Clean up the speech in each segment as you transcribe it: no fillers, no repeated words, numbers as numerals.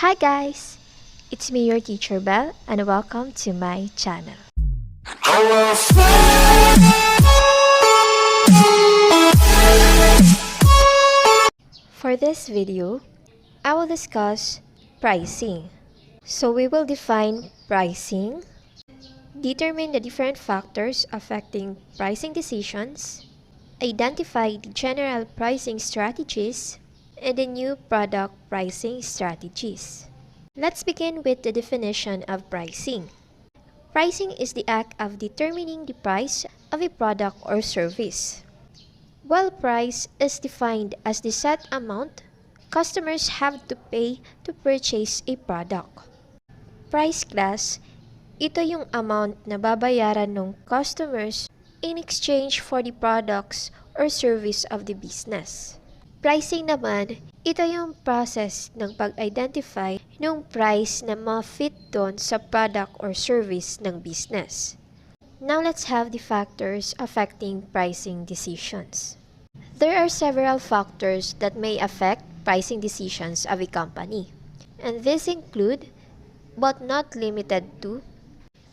Hi guys! It's me, your teacher Belle, and welcome to my channel. For this video, I will discuss pricing. So we will define pricing, determine the different factors affecting pricing decisions, identify the general pricing strategies, and the new product pricing strategies. Let's begin with the definition of pricing. Pricing is the act of determining the price of a product or service. While price is defined as the set amount customers have to pay to purchase a product. Price class, ito yung amount na babayaran ng customers in exchange for the products or service of the business. Pricing naman, ito yung process ng pag-identify ng price na ma-fit doon sa product or service ng business. Now let's have the factors affecting pricing decisions. There are several factors that may affect pricing decisions of a company, and these include, but not limited to,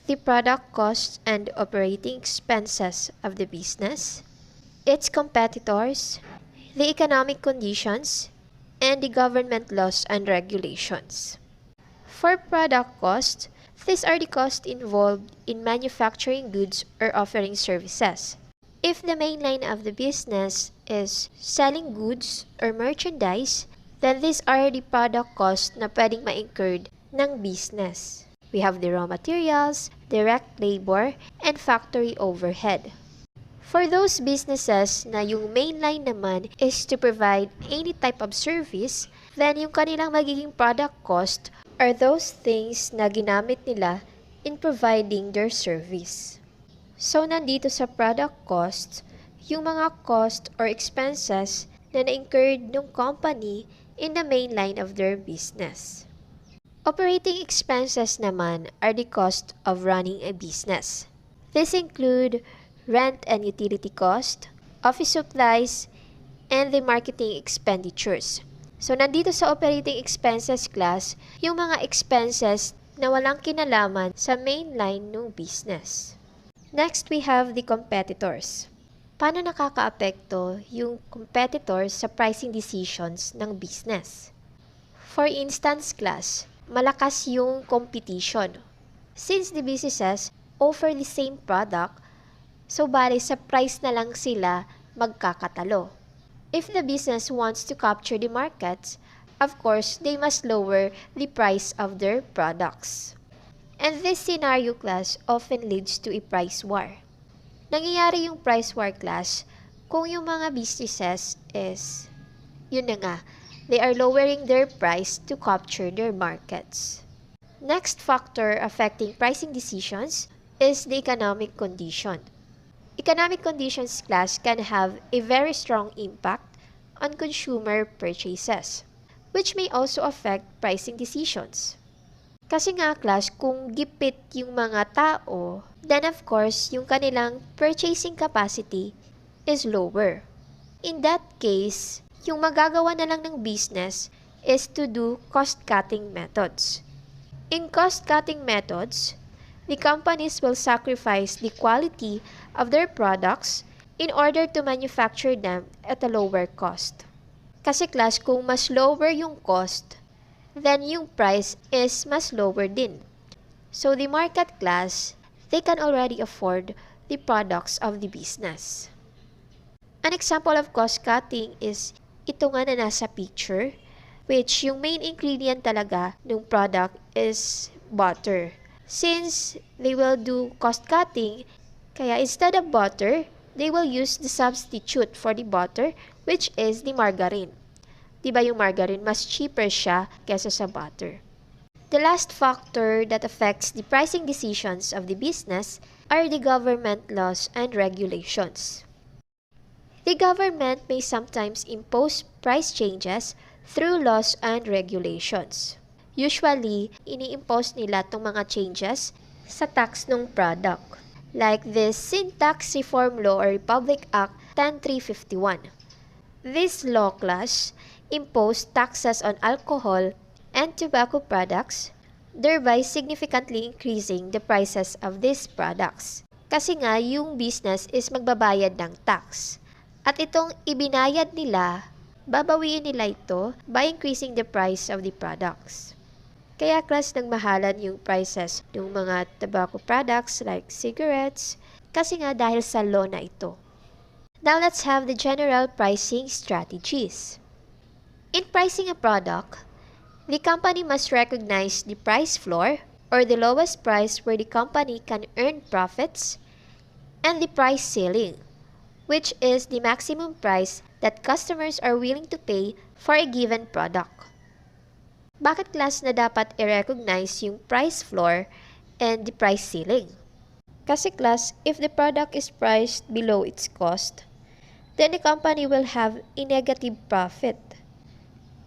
the product costs and operating expenses of the business, its competitors, the economic conditions, and the government laws and regulations. For product cost, these are the costs involved in manufacturing goods or offering services. If the main line of the business is selling goods or merchandise, then these are the product costs na pwedeng ma-incurred ng business. We have the raw materials, direct labor, and factory overhead. For those businesses na yung main line naman is to provide any type of service, then yung kanilang magiging product cost are those things na ginamit nila in providing their service. So, nandito sa product cost, yung mga cost or expenses na na-incurred ng company in the main line of their business. Operating expenses naman are the cost of running a business. These include rent and utility cost, office supplies, and the marketing expenditures. So, nandito sa operating expenses class, yung mga expenses na walang kinalaman sa main line ng business. Next, we have the competitors. Paano nakakaapekto yung competitors sa pricing decisions ng business? For instance class, malakas yung competition. Since the businesses offer the same product, so bali sa price na lang sila magkakatalo. If the business wants to capture the markets, of course, they must lower the price of their products. And this scenario class often leads to a price war. Nangyayari yung price war class kung yung mga businesses is, yun na nga, they are lowering their price to capture their markets. Next factor affecting pricing decisions is the economic condition. Economic conditions class can have a very strong impact on consumer purchases, which may also affect pricing decisions. Kasi nga class, kung gipit yung mga tao, then of course, yung kanilang purchasing capacity is lower. In that case, yung magagawa na lang ng business is to do cost-cutting methods. In cost-cutting methods, the companies will sacrifice the quality of their products in order to manufacture them at a lower cost. Kasi class, kung mas lower yung cost, then yung price is mas lower din. So the market class, they can already afford the products of the business. An example of cost-cutting is ito nga na nasa picture, which yung main ingredient talaga ng product is butter. Since they will do cost-cutting, kaya instead of butter, they will use the substitute for the butter, which is the margarine. Diba yung margarine, mas cheaper siya kesa sa butter. The last factor that affects the pricing decisions of the business are the government laws and regulations. The government may sometimes impose price changes through laws and regulations. Usually, ini-impose nila itong mga changes sa tax ng product, like the Sin Tax Reform Law or Republic Act 10351. This law class imposed taxes on alcohol and tobacco products, thereby significantly increasing the prices of these products. Kasi nga, yung business is magbabayad ng tax. At itong ibinayad nila, babawiin nila ito by increasing the price of the products. Kaya class nagmahalan yung prices ng mga tobacco products like cigarettes, kasi nga dahil sa law na ito. Now let's have the general pricing strategies. In pricing a product, the company must recognize the price floor or the lowest price where the company can earn profits and the price ceiling, which is the maximum price that customers are willing to pay for a given product. Bakit class na dapat i-recognize yung price floor and the price ceiling? Kasi class, if the product is priced below its cost, then the company will have a negative profit.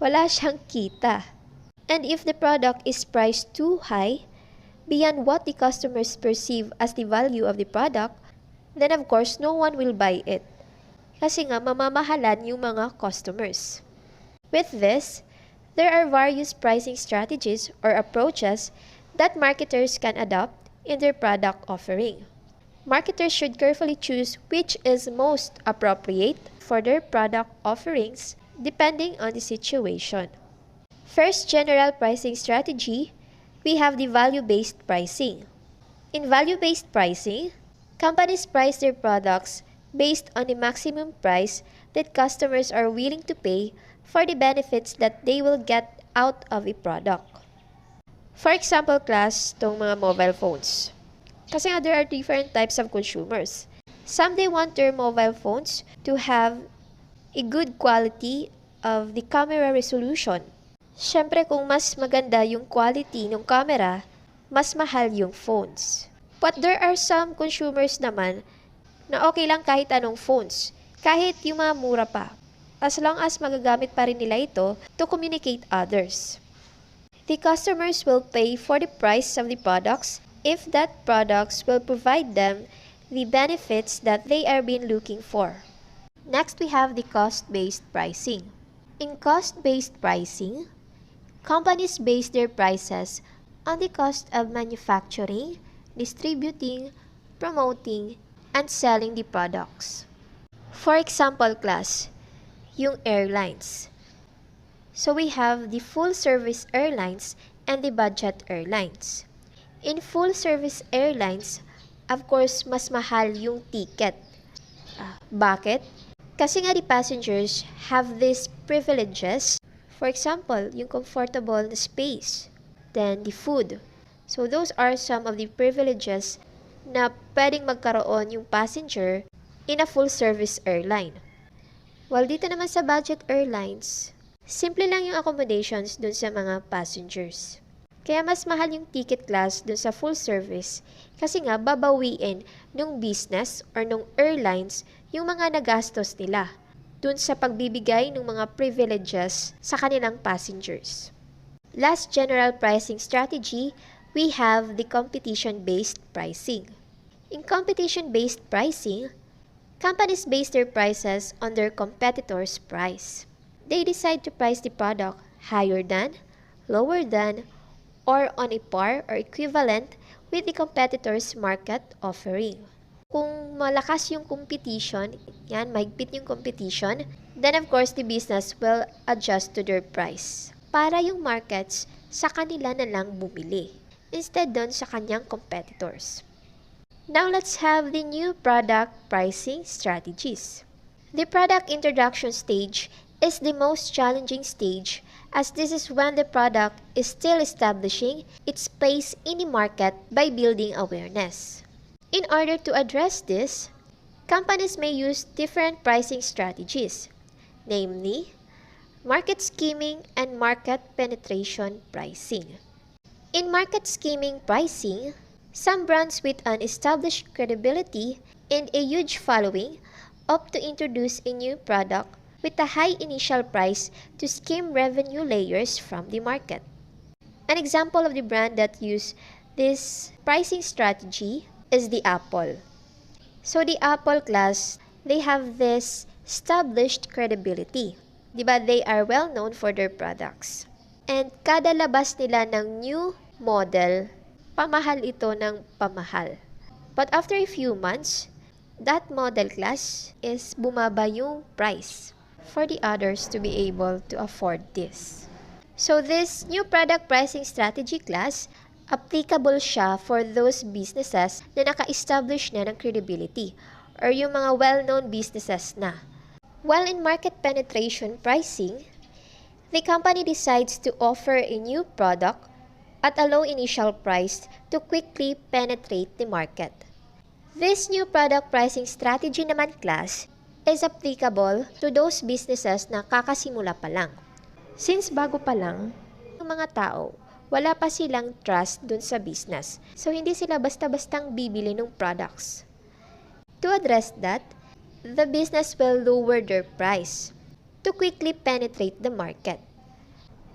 Wala siyang kita. And if the product is priced too high, beyond what the customers perceive as the value of the product, then of course, no one will buy it. Kasi nga, mamamahalan yung mga customers. With this, there are various pricing strategies or approaches that marketers can adopt in their product offering. Marketers should carefully choose which is most appropriate for their product offerings depending on the situation. First general pricing strategy, we have the value-based pricing. In value-based pricing, companies price their products based on the maximum price that customers are willing to pay for the benefits that they will get out of a product. For example, class, itong mga mobile phones. Kasi nga there are different types of consumers. Some they want their mobile phones to have a good quality of the camera resolution. Siyempre kung mas maganda yung quality ng camera, mas mahal yung phones. But there are some consumers naman na okay lang kahit anong phones, kahit yung mga mura pa, as long as magagamit pa rin nila ito to communicate others. The customers will pay for the price of the products if that products will provide them the benefits that they are been looking for. Next, we have the cost-based pricing. In cost-based pricing, companies base their prices on the cost of manufacturing, distributing, promoting, and selling the products. For example, class, yung airlines. So we have the full-service airlines and the budget airlines. In full-service airlines, of course, mas mahal yung ticket. Bakit? Kasi nga the passengers have these privileges. For example, yung comfortable na space. Then, the food. So, those are some of the privileges na pwedeng magkaroon yung passenger in a full-service airline. While dito naman sa budget airlines, simple lang yung accommodations dun sa mga passengers. Kaya mas mahal yung ticket class dun sa full service kasi nga babawiin nung business or nung airlines yung mga nagastos nila dun sa pagbibigay ng mga privileges sa kanilang passengers. Last general pricing strategy, we have the competition-based pricing. In competition-based pricing, companies base their prices on their competitors' price. They decide to price the product higher than, lower than, or on a par or equivalent with the competitor's market offering. Kung malakas yung competition, yan, mahigpit yung competition, then of course the business will adjust to their price para yung markets sa kanila na lang bumili instead doon sa kanyang competitors. Now let's have the new product pricing strategies. The product introduction stage is the most challenging stage as this is when the product is still establishing its place in the market by building awareness. In order to address this, companies may use different pricing strategies, namely market scheming and market penetration pricing. In market scheming pricing, some brands with an established credibility and a huge following opt to introduce a new product with a high initial price to skim revenue layers from the market. An example of the brand that use this pricing strategy is the Apple. So the Apple class, they have this established credibility. Diba? They are well known for their products. And kada labas nila ng new model, pamahal ito ng pamahal. But after a few months, that model class is bumaba yung price for the others to be able to afford this. So this new product pricing strategy class, applicable siya for those businesses na naka-establish na ng credibility or yung mga well-known businesses na. While in market penetration pricing, the company decides to offer a new product at a low initial price to quickly penetrate the market. This new product pricing strategy naman class is applicable to those businesses na kakasimula pa lang. Since bago pa lang, yung mga tao, wala pa silang trust dun sa business. So hindi sila basta-bastang bibili ng products. To address that, the business will lower their price to quickly penetrate the market.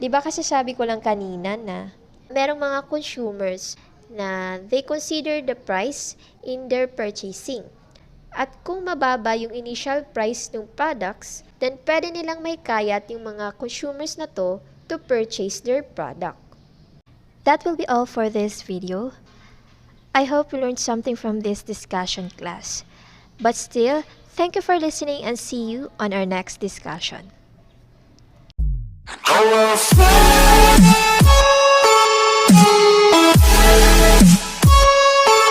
Diba kasi sabi ko lang kanina na merong mga consumers na they consider the price in their purchasing. At kung mababa yung initial price ng products, then pwede nilang may kayat yung mga consumers na to purchase their product. That will be all for this video. I hope you learned something from this discussion class. But still, thank you for listening and see you on our next discussion. Oh, well,